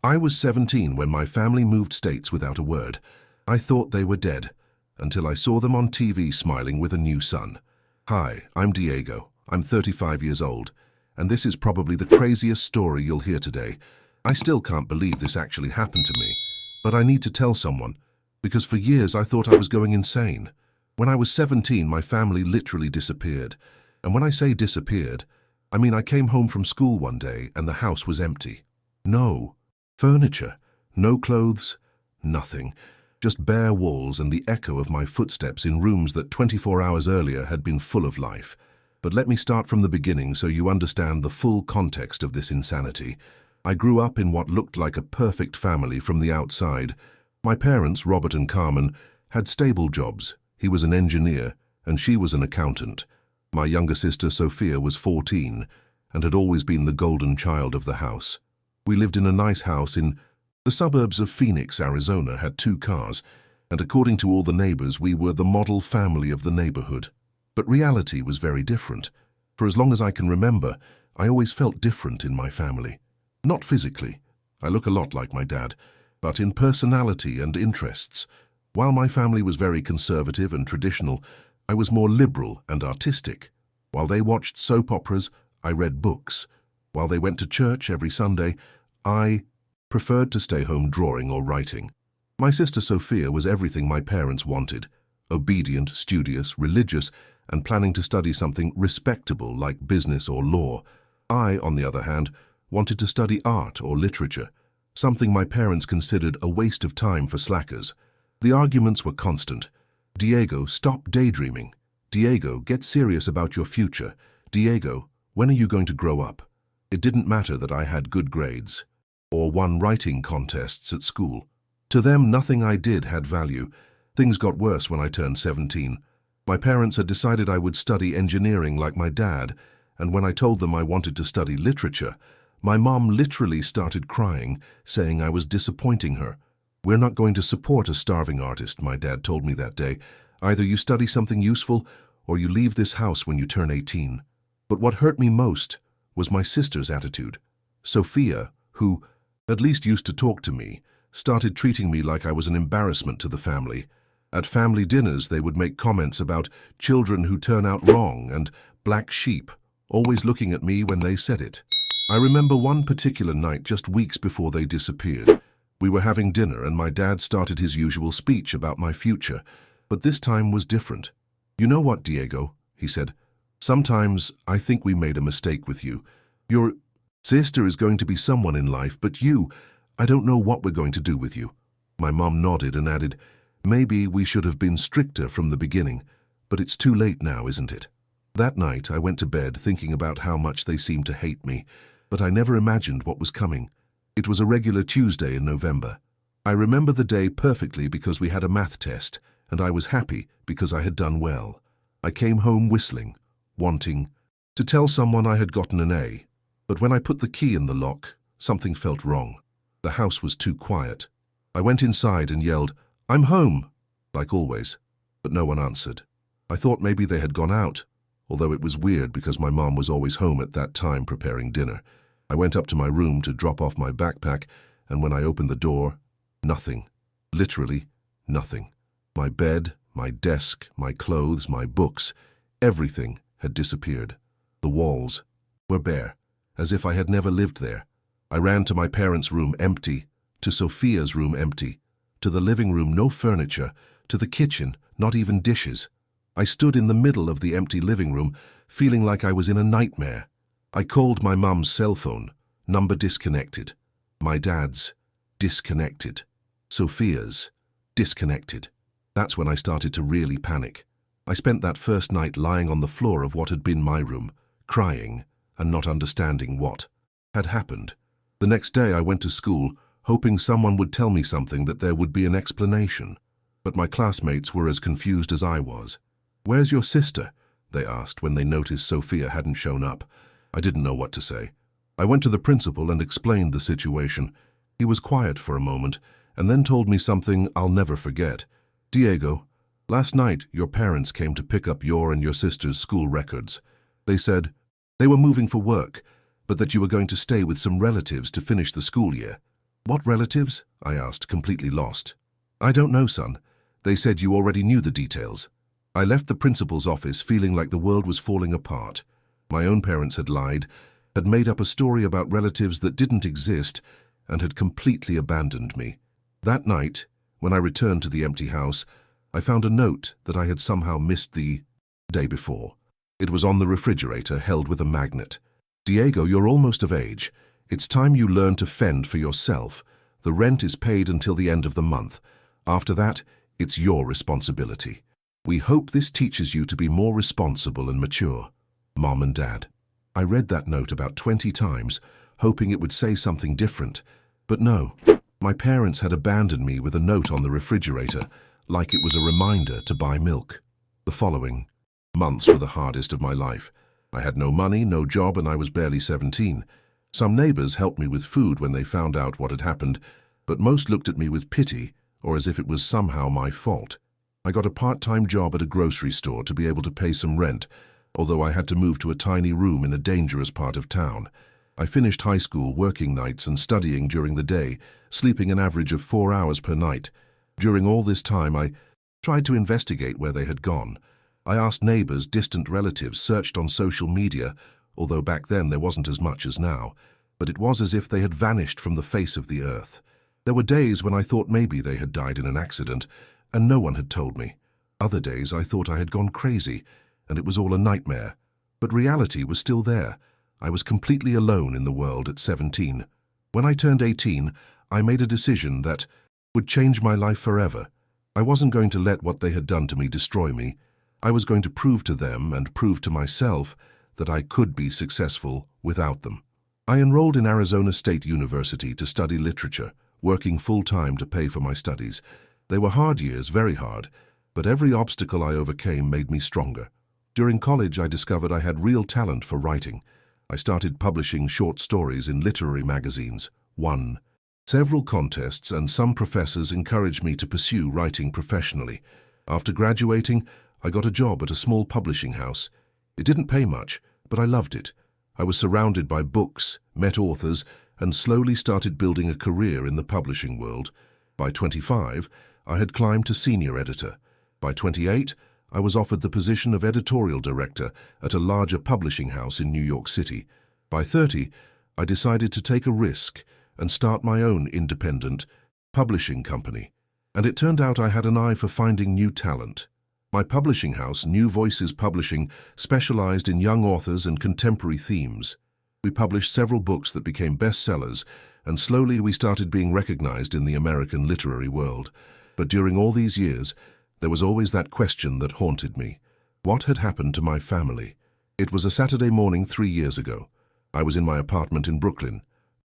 I was 17 when my family moved states without a word. I thought they were dead, until I saw them on TV smiling with a new son. Hi, I'm Diego. I'm 35 years old, and this is probably the craziest story you'll hear today. I still can't believe this actually happened to me, but I need to tell someone, because for years I thought I was going insane. When I was 17, my family literally disappeared. And when I say disappeared, I mean I came home from school one day and the house was empty. No furniture, no clothes, nothing. Just bare walls and the echo of my footsteps in rooms that 24 hours earlier had been full of life. But let me start from the beginning so you understand the full context of this insanity. I grew up in what looked like a perfect family from the outside. My parents, Robert and Carmen, had stable jobs. He was an engineer and she was an accountant. My younger sister, Sophia, was 14 and had always been the golden child of the house. We lived in a nice house in the suburbs of Phoenix, Arizona, had 2 cars, and according to all the neighbors, we were the model family of the neighborhood. But reality was very different. For as long as I can remember, I always felt different in my family. Not physically. I look a lot like my dad, but in personality and interests. While my family was very conservative and traditional, I was more liberal and artistic. While they watched soap operas, I read books. While they went to church every Sunday, I preferred to stay home drawing or writing. My sister Sophia was everything my parents wanted: obedient, studious, religious, and planning to study something respectable like business or law. I, on the other hand, wanted to study art or literature, something my parents considered a waste of time for slackers. The arguments were constant. Diego, stop daydreaming. Diego, get serious about your future. Diego, when are you going to grow up? It didn't matter that I had good grades or won writing contests at school. To them, nothing I did had value. Things got worse when I turned 17. My parents had decided I would study engineering like my dad, and when I told them I wanted to study literature, my mom literally started crying, saying I was disappointing her. "We're not going to support a starving artist," my dad told me that day. "Either you study something useful, or you leave this house when you turn 18. But what hurt me most was my sister's attitude. Sophia, who at least used to talk to me, started treating me like I was an embarrassment to the family. At family dinners, they would make comments about children who turn out wrong and black sheep, always looking at me when they said it. I remember one particular night just weeks before they disappeared. We were having dinner and my dad started his usual speech about my future, but this time was different. "You know what, Diego," he said, "sometimes I think we made a mistake with you. Your sister is going to be someone in life, but you, I don't know what we're going to do with you." My mom nodded and added, "Maybe we should have been stricter from the beginning, but it's too late now, isn't it?" That night, I went to bed thinking about how much they seemed to hate me, but I never imagined what was coming. It was a regular Tuesday in November. I remember the day perfectly because we had a math test, and I was happy because I had done well. I came home whistling, wanting to tell someone I had gotten an A. But when I put the key in the lock, something felt wrong. The house was too quiet. I went inside and yelled, "I'm home," like always, but no one answered. I thought maybe they had gone out, although it was weird because my mom was always home at that time preparing dinner. I went up to my room to drop off my backpack, and when I opened the door, nothing. Literally nothing. My bed, my desk, my clothes, my books, everything had disappeared. The walls were bare, as if I had never lived there. I ran to my parents' room empty, to Sophia's room empty, to the living room no furniture, to the kitchen not even dishes. I stood in the middle of the empty living room, feeling like I was in a nightmare. I called my mum's cell phone, number disconnected. My dad's, disconnected. Sophia's, disconnected. That's when I started to really panic. I spent that first night lying on the floor of what had been my room, crying and not understanding what had happened. The next day I went to school, hoping someone would tell me something, that there would be an explanation. But my classmates were as confused as I was. "Where's your sister?" they asked when they noticed Sophia hadn't shown up. I didn't know what to say. I went to the principal and explained the situation. He was quiet for a moment and then told me something I'll never forget. "Diego, last night your parents came to pick up your and your sister's school records. They said they were moving for work, but that you were going to stay with some relatives to finish the school year. What relatives? I asked, completely lost. I don't know, son. They said you already knew the details. I left the principal's office feeling like the world was falling apart. My own parents had lied, had made up a story about relatives that didn't exist, and had completely abandoned me. That night, when I returned to the empty house, I found a note that I had somehow missed the day before. It was on the refrigerator, held with a magnet. Diego, you're almost of age. It's time you learn to fend for yourself. The rent is paid until the end of the month. After that, it's your responsibility. We hope this teaches you to be more responsible and mature. Mom and Dad. I read that note about 20 times, hoping it would say something different. But no, my parents had abandoned me with a note on the refrigerator, like it was a reminder to buy milk. The following months were the hardest of my life. I had no money, no job, and I was barely 17. Some neighbors helped me with food when they found out what had happened, but most looked at me with pity, or as if it was somehow my fault. I got a part-time job at a grocery store to be able to pay some rent, although I had to move to a tiny room in a dangerous part of town. I finished high school working nights and studying during the day, sleeping an average of 4 hours per night. During all this time, I tried to investigate where they had gone. I asked neighbors, distant relatives, searched on social media, although back then there wasn't as much as now, but it was as if they had vanished from the face of the earth. There were days when I thought maybe they had died in an accident, and no one had told me. Other days I thought I had gone crazy, and it was all a nightmare. But reality was still there. I was completely alone in the world at 17. When I turned 18, I made a decision that would change my life forever. I wasn't going to let what they had done to me destroy me. I was going to prove to them and prove to myself that I could be successful without them. I enrolled in Arizona State University to study literature, working full-time to pay for my studies. They were hard years, very hard, but every obstacle I overcame made me stronger. During college, I discovered I had real talent for writing. I started publishing short stories in literary magazines, won several contests, and some professors encouraged me to pursue writing professionally. After graduating, I got a job at a small publishing house. It didn't pay much, but I loved it. I was surrounded by books, met authors, and slowly started building a career in the publishing world. By 25, I had climbed to senior editor. By 28, I was offered the position of editorial director at a larger publishing house in New York City. By 30, I decided to take a risk and start my own independent publishing company. And it turned out I had an eye for finding new talent. My publishing house, New Voices Publishing, specialized in young authors and contemporary themes. We published several books that became bestsellers, and slowly we started being recognized in the American literary world. But during all these years, there was always that question that haunted me. What had happened to my family? It was a Saturday morning 3 years ago. I was in my apartment in Brooklyn,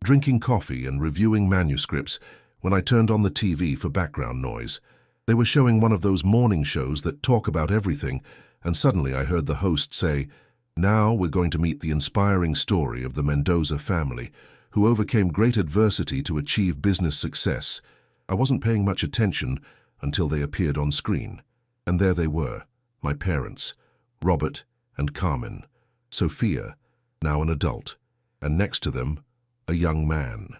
drinking coffee and reviewing manuscripts when I turned on the TV for background noise. They were showing one of those morning shows that talk about everything, and suddenly I heard the host say, "Now we're going to meet the inspiring story of the Mendoza family, who overcame great adversity to achieve business success." I wasn't paying much attention until they appeared on screen. And there they were, my parents, Robert and Carmen, Sophia, now an adult, and next to them, a young man,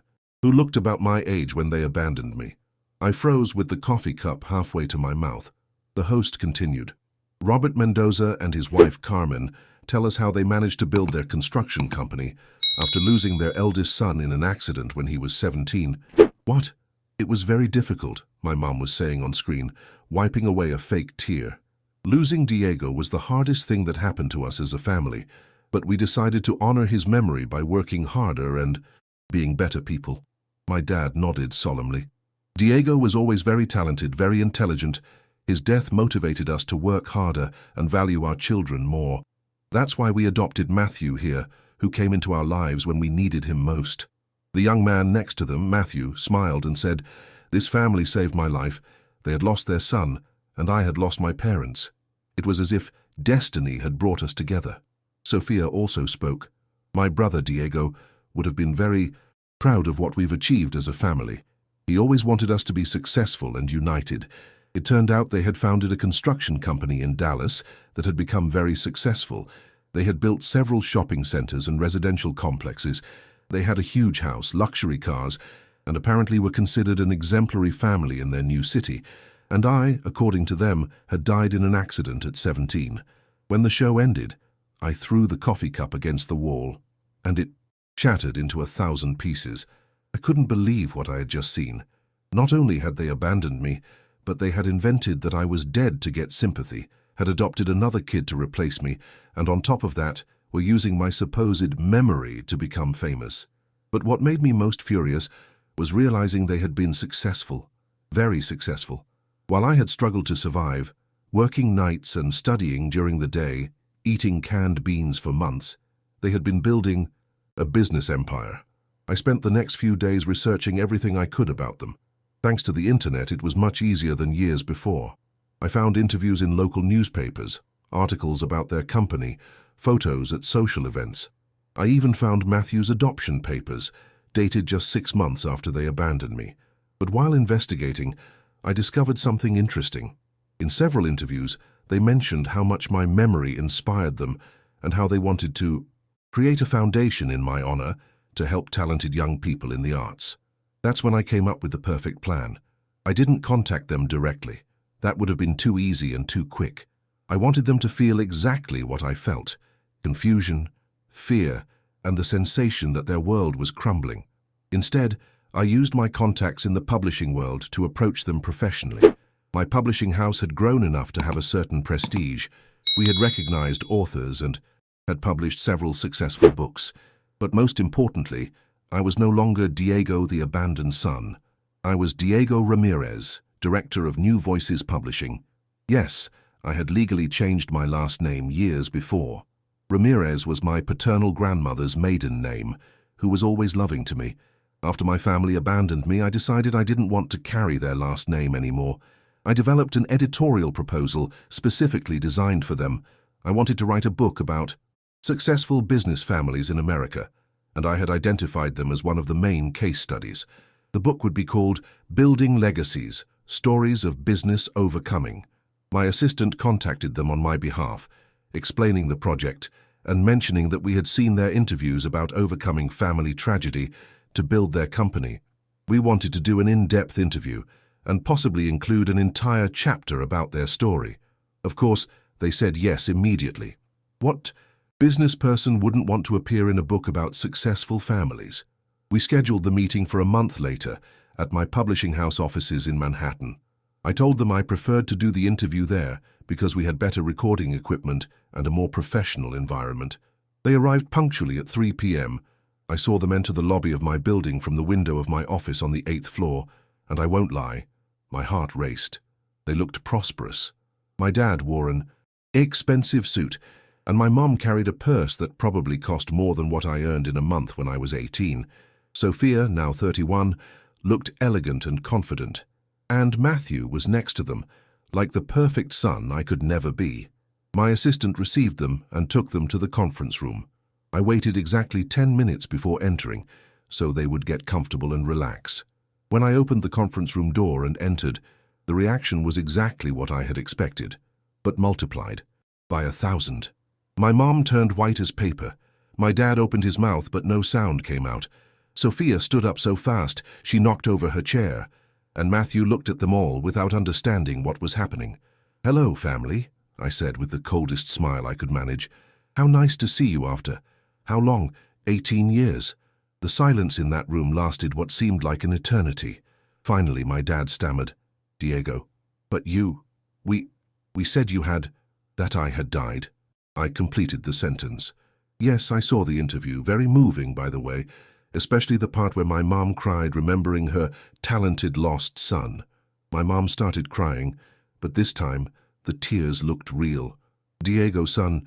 who looked about my age when they abandoned me. I froze with the coffee cup halfway to my mouth. The host continued. Robert Mendoza and his wife Carmen tell us how they managed to build their construction company after losing their eldest son in an accident when he was 17. What? It was very difficult, my mom was saying on screen, wiping away a fake tear. Losing Diego was the hardest thing that happened to us as a family, but we decided to honor his memory by working harder and being better people. My dad nodded solemnly. Diego was always very talented, very intelligent. His death motivated us to work harder and value our children more. That's why we adopted Matthew here, who came into our lives when we needed him most. The young man next to them, Matthew, smiled and said, "This family saved my life. They had lost their son, and I had lost my parents. It was as if destiny had brought us together." Sophia also spoke. "My brother, Diego, would have been very proud of what we've achieved as a family. He always wanted us to be successful and united. It turned out they had founded a construction company in Dallas that had become very successful. They had built several shopping centers and residential complexes. They had a huge house, luxury cars, and apparently were considered an exemplary family in their new city, and I, according to them, had died in an accident at 17. When the show ended, I threw the coffee cup against the wall, and it shattered into 1,000 pieces. I couldn't believe what I had just seen. Not only had they abandoned me, but they had invented that I was dead to get sympathy, had adopted another kid to replace me, and on top of that, were using my supposed memory to become famous. But what made me most furious was realizing they had been successful, very successful. While I had struggled to survive, working nights and studying during the day, eating canned beans for months, they had been building a business empire. I spent the next few days researching everything I could about them. Thanks to the internet, it was much easier than years before. I found interviews in local newspapers, articles about their company, photos at social events. I even found Matthew's adoption papers, dated just 6 months after they abandoned me. But while investigating, I discovered something interesting. In several interviews, they mentioned how much my memory inspired them and how they wanted to create a foundation in my honor to help talented young people in the arts. That's when I came up with the perfect plan. I didn't contact them directly. That would have been too easy and too quick. I wanted them to feel exactly what I felt: confusion, fear, and the sensation that their world was crumbling. Instead, I used my contacts in the publishing world to approach them professionally. My publishing house had grown enough to have a certain prestige. We had recognized authors and had published several successful books. But most importantly, I was no longer Diego the abandoned son. I was Diego Ramirez, director of New Voices Publishing. Yes, I had legally changed my last name years before. Ramirez was my paternal grandmother's maiden name, who was always loving to me. After my family abandoned me, I decided I didn't want to carry their last name anymore. I developed an editorial proposal specifically designed for them. I wanted to write a book about successful business families in America, and I had identified them as one of the main case studies. The book would be called Building Legacies: Stories of Business Overcoming. My assistant contacted them on my behalf, explaining the project and mentioning that we had seen their interviews about overcoming family tragedy to build their company. We wanted to do an in-depth interview and possibly include an entire chapter about their story. Of course, they said yes immediately. What business person wouldn't want to appear in a book about successful families? We scheduled the meeting for a month later at my publishing house offices in Manhattan. I told them I preferred to do the interview there because we had better recording equipment and a more professional environment. They arrived punctually at 3 p.m. I saw them enter the lobby of my building from the window of my office on the 8th floor, and I won't lie, my heart raced. They looked prosperous. My dad wore an expensive suit, and my mom carried a purse that probably cost more than what I earned in a month when I was 18. Sophia, now 31, looked elegant and confident. And Matthew was next to them, like the perfect son I could never be. My assistant received them and took them to the conference room. I waited exactly 10 minutes before entering, so they would get comfortable and relax. When I opened the conference room door and entered, the reaction was exactly what I had expected, but multiplied by 1,000. My mom turned white as paper. My dad opened his mouth, but no sound came out. Sophia stood up so fast she knocked over her chair, and Matthew looked at them all without understanding what was happening. "Hello, family," I said with the coldest smile I could manage. "How nice to see you after, how long? 18 years. The silence in that room lasted what seemed like an eternity. Finally, my dad stammered, "Diego, but we said you had, that I had died." I completed the sentence. Yes, I saw the interview, very moving, by the way, especially the part where my mom cried, remembering her talented lost son. My mom started crying, but this time the tears looked real. "Diego, son,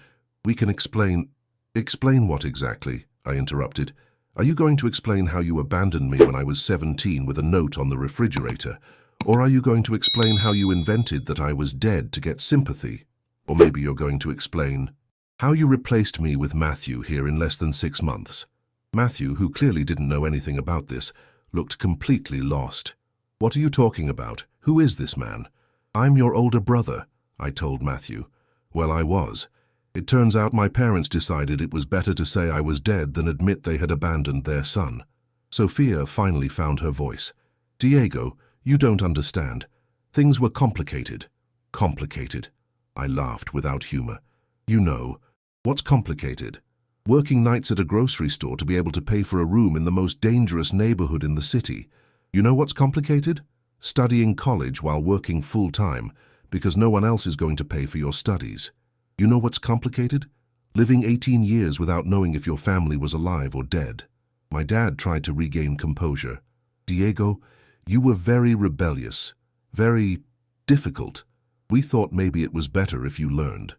we can explain..." "Explain what exactly?" I interrupted. "Are you going to explain how you abandoned me when I was 17 with a note on the refrigerator? Or are you going to explain how you invented that I was dead to get sympathy? Or maybe you're going to explain how you replaced me with Matthew here in less than 6 months?" Matthew, who clearly didn't know anything about this, looked completely lost. "What are you talking about? Who is this man?" "I'm your older brother," I told Matthew. Well, I was. It turns out my parents decided it was better to say I was dead than admit they had abandoned their son. Sophia finally found her voice. Diego, you don't understand. Things were complicated. Complicated. I laughed without humor. You know, what's complicated? Working nights at a grocery store to be able to pay for a room in the most dangerous neighborhood in the city. You know what's complicated? Studying college while working full-time because no one else is going to pay for your studies. You know what's complicated? Living 18 years without knowing if your family was alive or dead. My dad tried to regain composure. Diego, you were very rebellious, very difficult. We thought maybe it was better if you learned.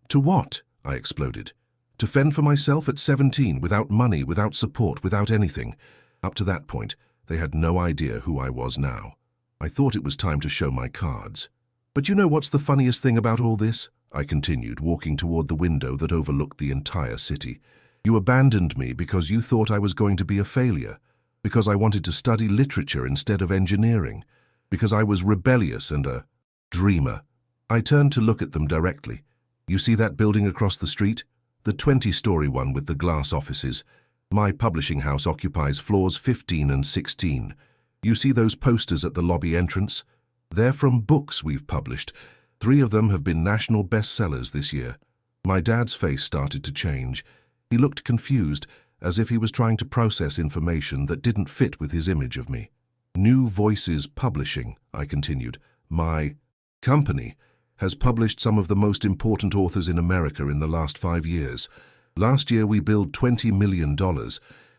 To what? I exploded. To fend for myself at 17, without money, without support, without anything. Up to that point, they had no idea who I was now. I thought it was time to show my cards. But you know what's the funniest thing about all this? I continued, walking toward the window that overlooked the entire city. You abandoned me because you thought I was going to be a failure, because I wanted to study literature instead of engineering, because I was rebellious and a dreamer. I turned to look at them directly. You see that building across the street? The 20-story one with the glass offices. My publishing house occupies floors 15 and 16. You see those posters at the lobby entrance? They're from books we've published. 3 of them have been national bestsellers this year. My dad's face started to change. He looked confused, as if he was trying to process information that didn't fit with his image of me. New Voices Publishing, I continued. My company has published some of the most important authors in America in the last 5 years. Last year we billed $20 million.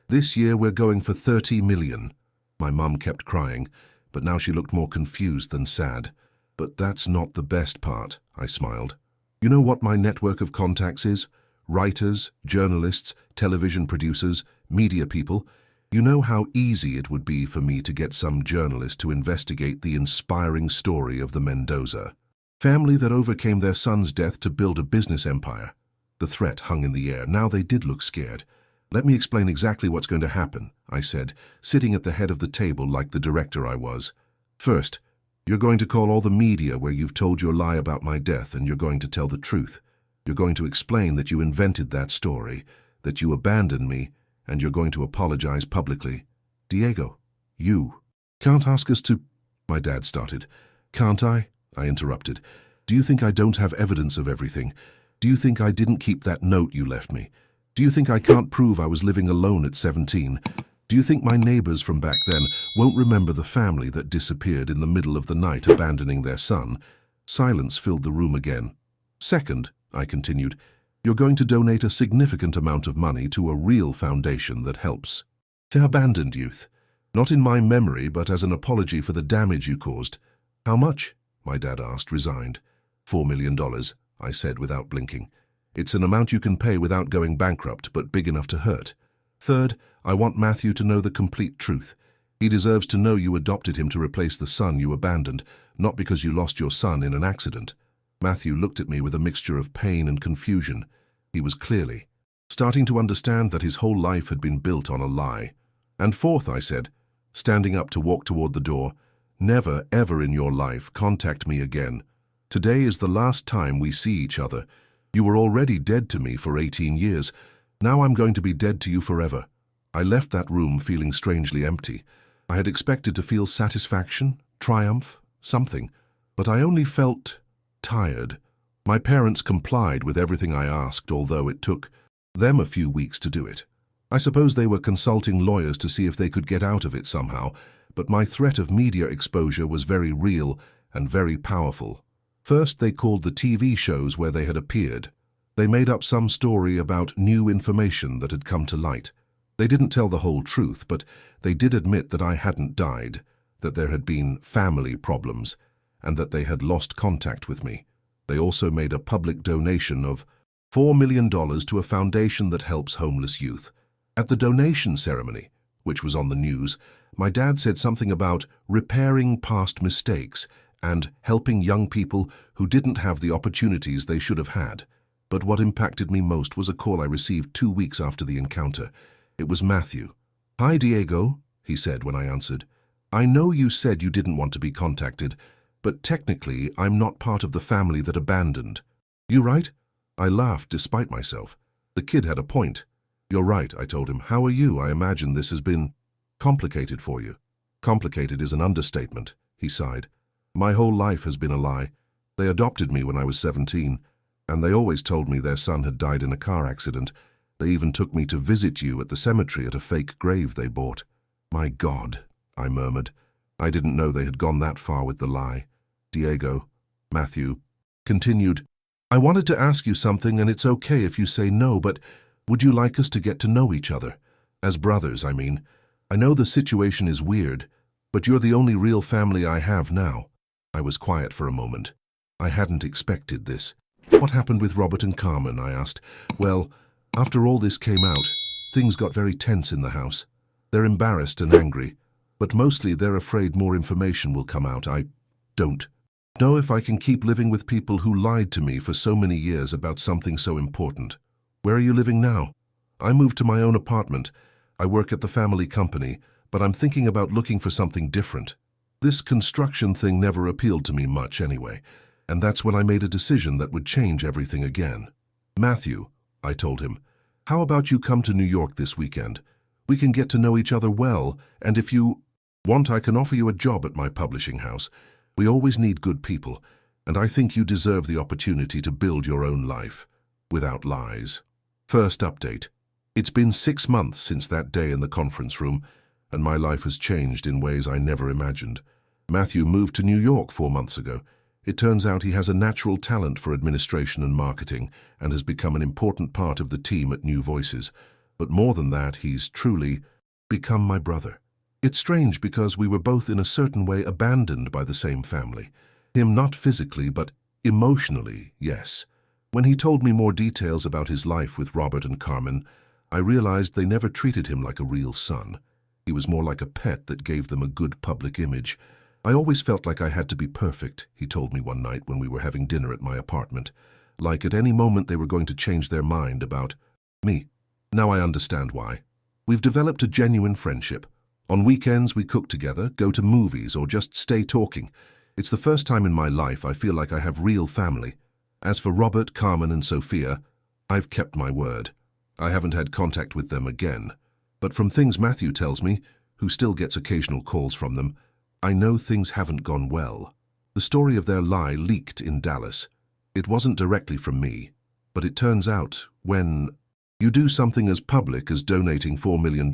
This year we're going for $30 million. My mum kept crying, but now she looked more confused than sad. But that's not the best part, I smiled. You know what my network of contacts is? Writers, journalists, television producers, media people. You know how easy it would be for me to get some journalist to investigate the inspiring story of the Mendoza family that overcame their son's death to build a business empire. The threat hung in the air. Now they did look scared. Let me explain exactly what's going to happen, I said, sitting at the head of the table like the director I was. First, you're going to call all the media where you've told your lie about my death, and you're going to tell the truth. You're going to explain that you invented that story, that you abandoned me, and you're going to apologize publicly. Diego, you can't ask us to... My dad started. Can't I? I interrupted. Do you think I don't have evidence of everything? Do you think I didn't keep that note you left me? Do you think I can't prove I was living alone at 17? Do you think my neighbors from back then won't remember the family that disappeared in the middle of the night abandoning their son? Silence filled the room again. Second, I continued, you're going to donate a significant amount of money to a real foundation that helps the abandoned youth. Not in my memory, but as an apology for the damage you caused. How much? My dad asked, resigned. $4 million, I said without blinking. It's an amount you can pay without going bankrupt, but big enough to hurt. Third, I want Matthew to know the complete truth. He deserves to know you adopted him to replace the son you abandoned, not because you lost your son in an accident. Matthew looked at me with a mixture of pain and confusion. He was clearly starting to understand that his whole life had been built on a lie. And fourth, I said, standing up to walk toward the door, never, ever in your life contact me again. Today is the last time we see each other. You were already dead to me for 18 years. Now I'm going to be dead to you forever. I left that room feeling strangely empty. I had expected to feel satisfaction, triumph, something, but I only felt tired. My parents complied with everything I asked, although it took them a few weeks to do it. I suppose they were consulting lawyers to see if they could get out of it somehow, but my threat of media exposure was very real and very powerful. First, they called the TV shows where they had appeared. They made up some story about new information that had come to light. They didn't tell the whole truth, but they did admit that I hadn't died, that there had been family problems, and that they had lost contact with me. They also made a public donation of $4 million to a foundation that helps homeless youth. At the donation ceremony, which was on the news, my dad said something about repairing past mistakes and helping young people who didn't have the opportunities they should have had. But what impacted me most was a call I received 2 weeks after the encounter. It was Matthew. "Hi, Diego," he said when I answered. "I know you said you didn't want to be contacted, but technically I'm not part of the family that abandoned. You right?" I laughed despite myself. The kid had a point. "You're right," I told him. "How are you? I imagine this has been..." Complicated for you. Complicated is an understatement, he sighed. My whole life has been a lie. They adopted me when I was 17, and they always told me their son had died in a car accident. They even took me to visit you at the cemetery at a fake grave they bought. My God, I murmured. I didn't know they had gone that far with the lie. Diego, Matthew, continued, I wanted to ask you something, and it's okay if you say no, but would you like us to get to know each other? As brothers, I mean. I know the situation is weird, but you're the only real family I have now. I was quiet for a moment. I hadn't expected this. What happened with Robert and Carmen? I asked. Well, after all this came out, things got very tense in the house. They're embarrassed and angry, but mostly they're afraid more information will come out. I don't know if I can keep living with people who lied to me for so many years about something so important. Where are you living now? I moved to my own apartment. I work at the family company, but I'm thinking about looking for something different. This construction thing never appealed to me much anyway, and that's when I made a decision that would change everything again. Matthew, I told him, how about you come to New York this weekend? We can get to know each other well, and if you want, I can offer you a job at my publishing house. We always need good people, and I think you deserve the opportunity to build your own life, without lies. First update. It's been 6 months since that day in the conference room, and my life has changed in ways I never imagined. Matthew moved to New York 4 months ago. It turns out he has a natural talent for administration and marketing and has become an important part of the team at New Voices. But more than that, he's truly become my brother. It's strange because we were both in a certain way abandoned by the same family. Him not physically, but emotionally, yes. When he told me more details about his life with Robert and Carmen, I realized they never treated him like a real son. He was more like a pet that gave them a good public image. I always felt like I had to be perfect, he told me one night when we were having dinner at my apartment. Like at any moment they were going to change their mind about me. Now I understand why. We've developed a genuine friendship. On weekends we cook together, go to movies, or just stay talking. It's the first time in my life I feel like I have real family. As for Robert, Carmen, and Sophia, I've kept my word. I haven't had contact with them again. But from things Matthew tells me, who still gets occasional calls from them, I know things haven't gone well. The story of their lie leaked in Dallas. It wasn't directly from me, but it turns out when you do something as public as donating $4 million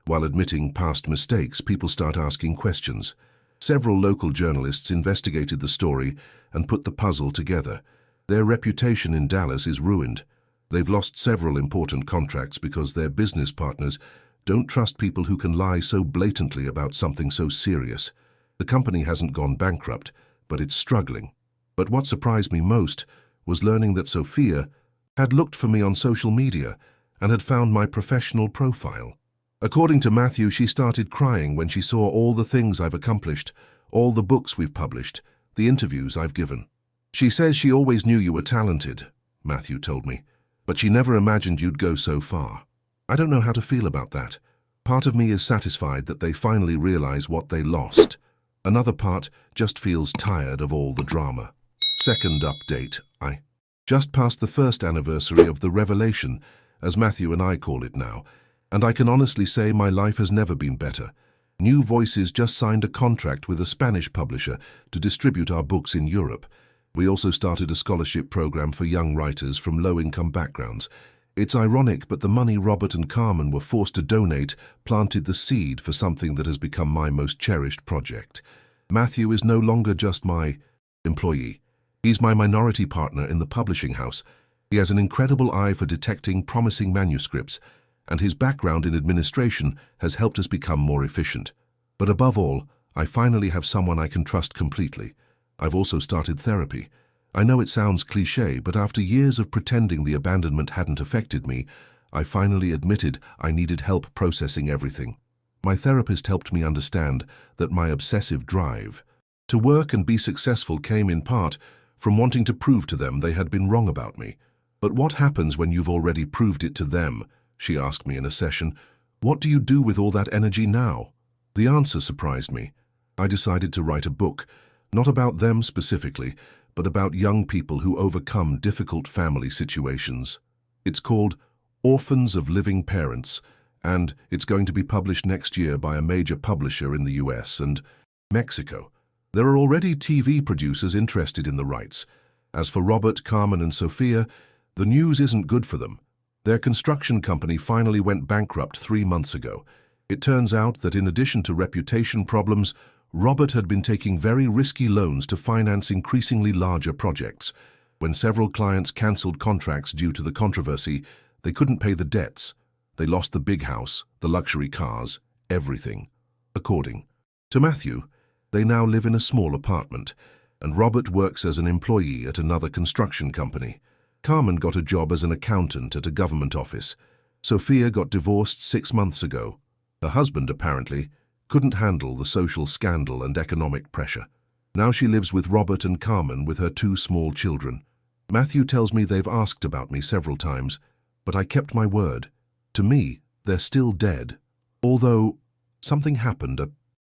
while admitting past mistakes, people start asking questions. Several local journalists investigated the story and put the puzzle together. Their reputation in Dallas is ruined. They've lost several important contracts because their business partners don't trust people who can lie so blatantly about something so serious. The company hasn't gone bankrupt, but it's struggling. But what surprised me most was learning that Sophia had looked for me on social media and had found my professional profile. According to Matthew, she started crying when she saw all the things I've accomplished, all the books we've published, the interviews I've given. She says she always knew you were talented, Matthew told me, but she never imagined you'd go so far. I don't know how to feel about that. Part of me is satisfied that they finally realize what they lost. Another part just feels tired of all the drama. Second update. I just passed the first anniversary of the revelation, as Matthew and I call it now, and I can honestly say my life has never been better. New Voices just signed a contract with a Spanish publisher to distribute our books in Europe. We also started a scholarship program for young writers from low-income backgrounds. It's ironic, but the money Robert and Carmen were forced to donate planted the seed for something that has become my most cherished project. Matthew is no longer just my employee. He's my minority partner in the publishing house. He has an incredible eye for detecting promising manuscripts, and his background in administration has helped us become more efficient. But above all, I finally have someone I can trust completely. I've also started therapy. I know it sounds cliché, but after years of pretending the abandonment hadn't affected me, I finally admitted I needed help processing everything. My therapist helped me understand that my obsessive drive to work and be successful came in part from wanting to prove to them they had been wrong about me. But what happens when you've already proved it to them? She asked me in a session. What do you do with all that energy now? The answer surprised me. I decided to write a book, not about them specifically, but about young people who overcome difficult family situations. It's called Orphans of Living Parents, and it's going to be published next year by a major publisher in the US and Mexico. There are already TV producers interested in the rights. As for Robert, Carmen, and Sophia, the news isn't good for them. Their construction company finally went bankrupt 3 months ago. It turns out that in addition to reputation problems, Robert had been taking very risky loans to finance increasingly larger projects. When several clients cancelled contracts due to the controversy, they couldn't pay the debts. They lost the big house, the luxury cars, everything. According to Matthew, they now live in a small apartment, and Robert works as an employee at another construction company. Carmen got a job as an accountant at a government office. Sophia got divorced 6 months ago. Her husband, apparently, couldn't handle the social scandal and economic pressure. Now she lives with Robert and Carmen with her 2 small children. Matthew tells me they've asked about me several times, but I kept my word. To me, they're still dead. Although something happened a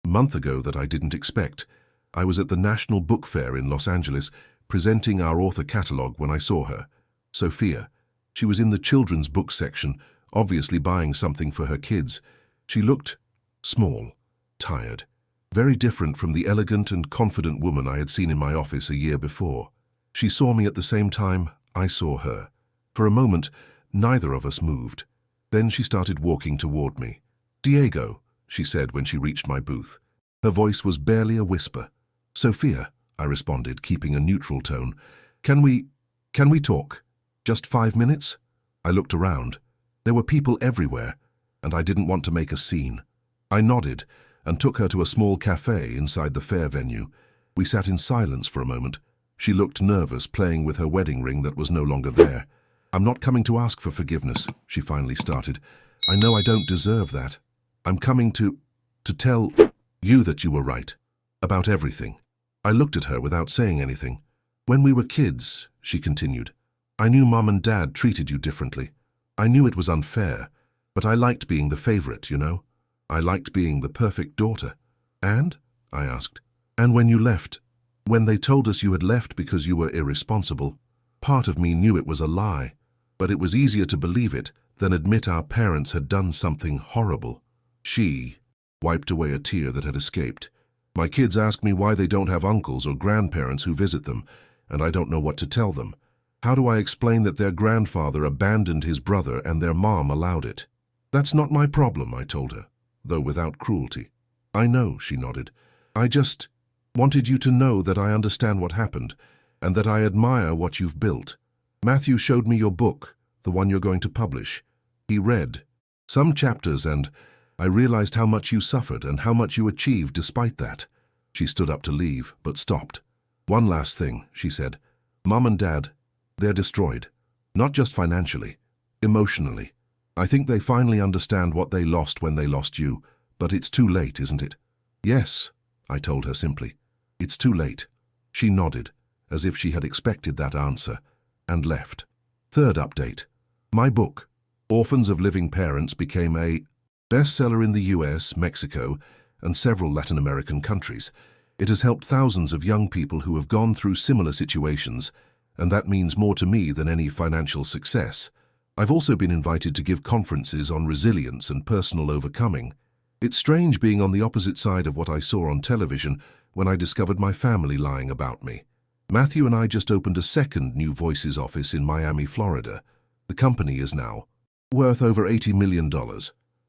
month ago that I didn't expect. I was at the National Book Fair in Los Angeles, presenting our author catalog when I saw her. Sophia. She was in the children's book section, obviously buying something for her kids. She looked small, tired, very different from the elegant and confident woman I had seen in my office a year before. She saw me at the same time I saw her. For a moment, neither of us moved. Then she started walking toward me. "Diego," she said when she reached my booth. Her voice was barely a whisper. "Sophia," I responded, keeping a neutral tone. Can we talk? Just 5 minutes?" I looked around. There were people everywhere, and I didn't want to make a scene. I nodded and took her to a small cafe inside the fair venue. We sat in silence for a moment. She looked nervous, playing with her wedding ring that was no longer there. "I'm not coming to ask for forgiveness," she finally started. "I know I don't deserve that. I'm coming to tell you that you were right. About everything." I looked at her without saying anything. "When we were kids," she continued, "I knew Mom and Dad treated you differently. I knew it was unfair, but I liked being the favorite, you know? I liked being the perfect daughter." "And?" I asked. "And when you left, when they told us you had left because you were irresponsible, part of me knew it was a lie, but it was easier to believe it than admit our parents had done something horrible." She wiped away a tear that had escaped. "My kids ask me why they don't have uncles or grandparents who visit them, and I don't know what to tell them. How do I explain that their grandfather abandoned his brother and their mom allowed it?" "That's not my problem," I told her, though without cruelty. "I know," she nodded. "I just wanted you to know that I understand what happened, and that I admire what you've built. Matthew showed me your book, the one you're going to publish. He read some chapters, and I realized how much you suffered and how much you achieved despite that." She stood up to leave, but stopped. "One last thing," she said. "Mom and Dad, they're destroyed. Not just financially, emotionally. I think they finally understand what they lost when they lost you, but it's too late, isn't it?" "Yes," I told her simply. "It's too late." She nodded, as if she had expected that answer, and left. Third update. My book, Orphans of Living Parents, became a bestseller in the US, Mexico, and several Latin American countries. It has helped thousands of young people who have gone through similar situations, and that means more to me than any financial success. I've also been invited to give conferences on resilience and personal overcoming. It's strange being on the opposite side of what I saw on television when I discovered my family lying about me. Matthew and I just opened a second New Voices office in Miami, Florida. The company is now worth over $80 million,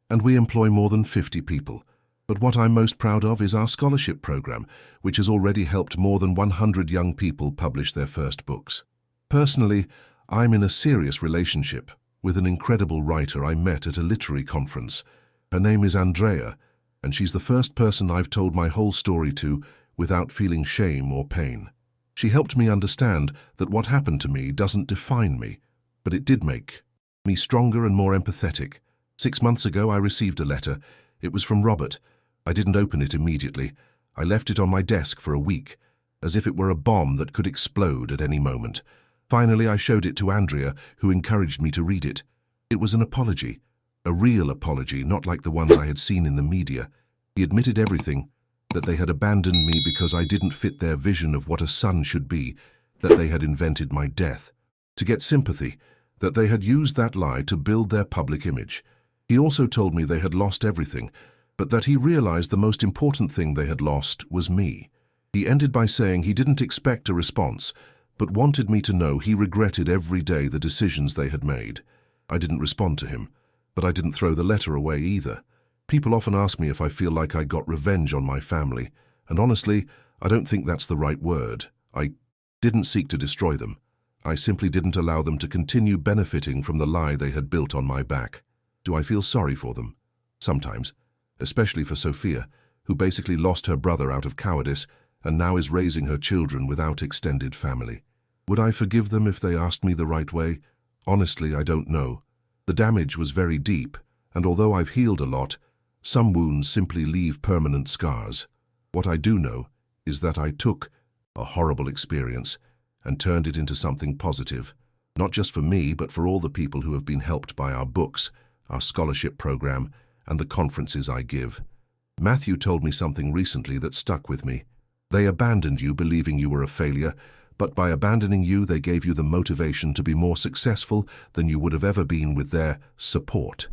and we employ more than 50 people. But what I'm most proud of is our scholarship program, which has already helped more than 100 young people publish their first books. Personally, I'm in a serious relationship with an incredible writer I met at a literary conference. Her name is Andrea, and she's the first person I've told my whole story to without feeling shame or pain. She helped me understand that what happened to me doesn't define me, but it did make me stronger and more empathetic. 6 months ago, I received a letter. It was from Robert. I didn't open it immediately. I left it on my desk for a week, as if it were a bomb that could explode at any moment. Finally, I showed it to Andrea, who encouraged me to read it. It was an apology, a real apology, not like the ones I had seen in the media. He admitted everything, that they had abandoned me because I didn't fit their vision of what a son should be, that they had invented my death. To get sympathy, that they had used that lie to build their public image. He also told me they had lost everything, but that he realized the most important thing they had lost was me. He ended by saying he didn't expect a response, but wanted me to know he regretted every day the decisions they had made. I didn't respond to him, but I didn't throw the letter away either. People often ask me if I feel like I got revenge on my family, and honestly, I don't think that's the right word. I didn't seek to destroy them. I simply didn't allow them to continue benefiting from the lie they had built on my back. Do I feel sorry for them? Sometimes, especially for Sophia, who basically lost her brother out of cowardice and now is raising her children without extended family. Would I forgive them if they asked me the right way? Honestly, I don't know. The damage was very deep, and although I've healed a lot, some wounds simply leave permanent scars. What I do know is that I took a horrible experience and turned it into something positive, not just for me, but for all the people who have been helped by our books, our scholarship program, and the conferences I give. Matthew told me something recently that stuck with me. They abandoned you believing you were a failure, but by abandoning you, they gave you the motivation to be more successful than you would have ever been with their support.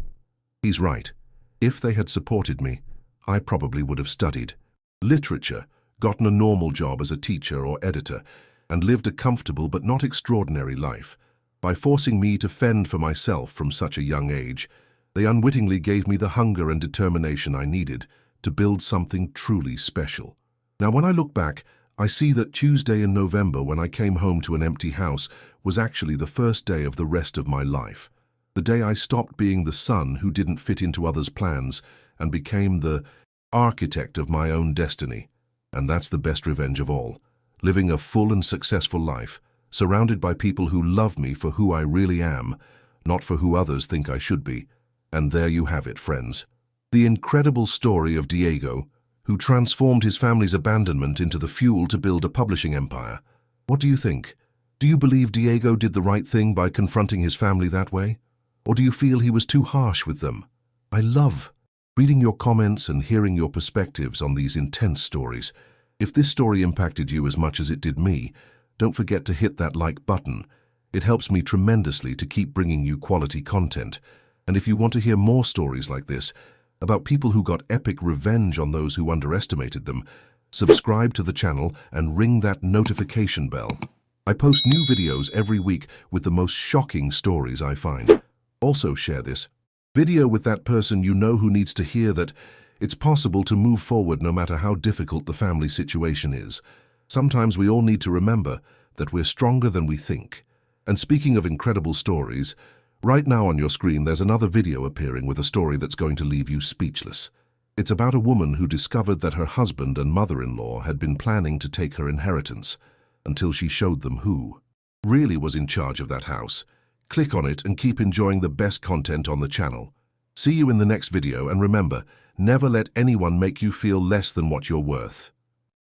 He's right. If they had supported me, I probably would have studied literature, gotten a normal job as a teacher or editor, and lived a comfortable but not extraordinary life. By forcing me to fend for myself from such a young age, they unwittingly gave me the hunger and determination I needed to build something truly special. Now, when I look back, I see that Tuesday in November, when I came home to an empty house, was actually the first day of the rest of my life. The day I stopped being the son who didn't fit into others' plans and became the architect of my own destiny. And that's the best revenge of all. Living a full and successful life, surrounded by people who love me for who I really am, not for who others think I should be. And there you have it, friends. The incredible story of Diego, who transformed his family's abandonment into the fuel to build a publishing empire. What do you think? Do you believe Diego did the right thing by confronting his family that way? Or do you feel he was too harsh with them? I love reading your comments and hearing your perspectives on these intense stories. If this story impacted you as much as it did me, don't forget to hit that like button. It helps me tremendously to keep bringing you quality content. And if you want to hear more stories like this, about people who got epic revenge on those who underestimated them, subscribe to the channel and ring that notification bell. I post new videos every week with the most shocking stories I find. Also share this video with that person you know who needs to hear that it's possible to move forward no matter how difficult the family situation is. Sometimes we all need to remember that we're stronger than we think. And speaking of incredible stories, right now on your screen there's another video appearing with a story that's going to leave you speechless. It's about a woman who discovered that her husband and mother-in-law had been planning to take her inheritance until she showed them who really was in charge of that house. Click on it and keep enjoying the best content on the channel. See you in the next video, and remember, never let anyone make you feel less than what you're worth.